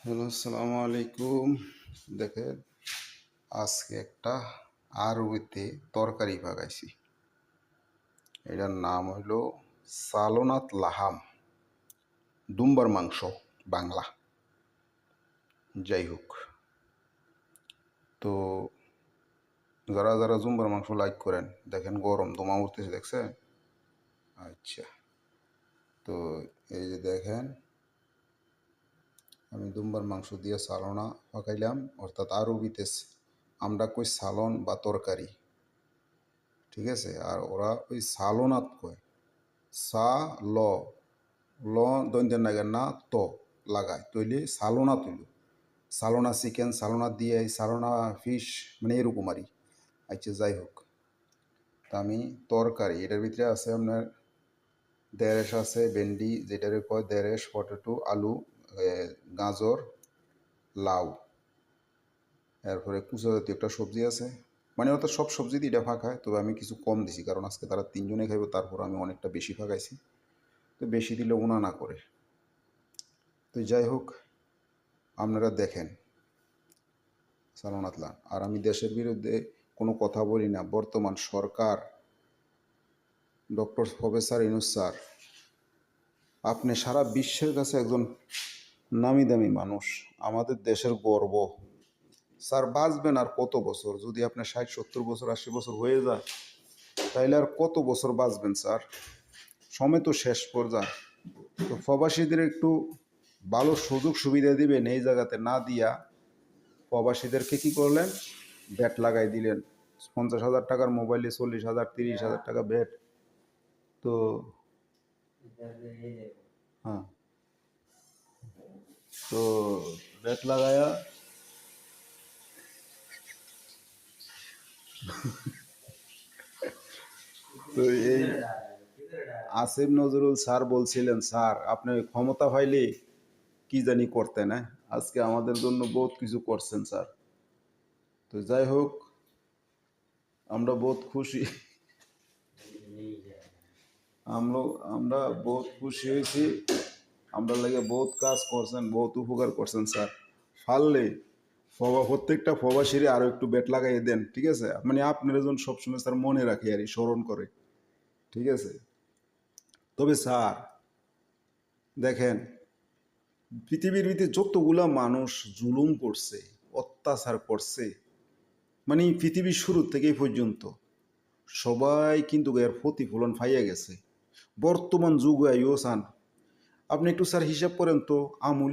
Hello, আসসালামু আলাইকুম। দেখেন, আজকে একটা আরবিতে তরকারি পাকাইছি। এটার নাম হইল সালোনাত লাহাম, দুম্বার মাংস বাংলা। যাই হোক, তো যারা যারা জুম্বার মাংস লাইক করেন, দেখেন গরম দমা উঠতেছে, দেখছেন? আচ্ছা, তো এই যে দেখেন, আমি দুম্বার মাংস দিয়ে সালোনা পাকাইলাম, অর্থাৎ আরবিতে আমরা কই সালন বা তরকারি, ঠিক আছে? আর ওরা ওই সালোনাত কয়। সা ল ল দৈন্যের নাগের না তো লাগায় তৈলি সালোনা তুইল, সালোনা চিকেন, সালোনা দিয়ে সালোনা ফিশ, মানে এরকম আরই। আচ্ছা, যাই হোক, তা আমি তরকারি এটার ভিতরে আছে আপনার দেড়েশ আছে, ভেন্ডি যেটারে কয় দেড়েশ, পটেটো, আলু, গাজর, লাউ, এরপরে কুচা জাতীয় একটা সবজি আছে। মানে অর্থাৎ সব সবজি দিয়ে এটা ফাঁকায়, তবে আমি কিছু কম দিছি, কারণ আজকে তারা তিনজনে খাইব, তারপর আমি অনেকটা বেশি ফাঁকাইছি, তো বেশি দিলে উনা না করে। তো যাই হোক, আপনারা দেখেন সালোনাতলা। আর আমি দেশের বিরুদ্ধে কোনো কথা বলি না। বর্তমান সরকার, ডক্টর প্রফেসর ইউনূস স্যার, আপনি সারা বিশ্বের কাছে একজন নামি দামি মানুষ, আমাদের দেশের গর্ব। স্যার বাঁচবেন আর কত বছর? যদি আপনি 60, 70 বছর, 80 বছর হয়ে যায়, তাইলে আর কত বছর বাঁচবেন স্যার? সময় তো শেষ পর্যায়ে। তো প্রবাসীদের একটু ভালো সুযোগ সুবিধা দিবেন, এই জায়গাতে না দিয়া প্রবাসীদেরকে কি করলেন? ব্যাট লাগাই দিলেন। 50,000 টাকার মোবাইলে 40,000, 30,000 টাকা ব্যাট। তো হ্যাঁ, তো ব্যাট লাগায়া তো এই আসিফ নজরুল স্যার বলছিলেন, স্যার আপনি ক্ষমতা পাইলে কি জানি করতেন, হ্যাঁ? আজকে আমাদের জন্য বহুত কিছু করছেন স্যার। তো যাই হোক, আমরা বহুত খুশি। আমরা আমরা বহুত খুশি হয়েছি। আমরা লাগে বহুত কাজ করছেন, বহুত উপকার করছেন স্যার। পারলে প্রত্যেকটা প্রবাসীরে আরো একটু বেট লাগাই দেন, ঠিক আছে? মানে আপনার জন সবসময় স্যার মনে রাখে আর স্মরণ করে, ঠিক আছে? তবে স্যার দেখেন, পৃথিবীর ভিতরে যতগুলা মানুষ জুলুম করছে, অত্যাচার করছে, মানে পৃথিবীর শুরু থেকে এই পর্যন্ত সবাই কিন্তু এর প্রতিফলন পাইয়া গেছে। বর্তমান যুগে আইও চান, আপনি একটু স্যার হিসাব করেন তো, আমূল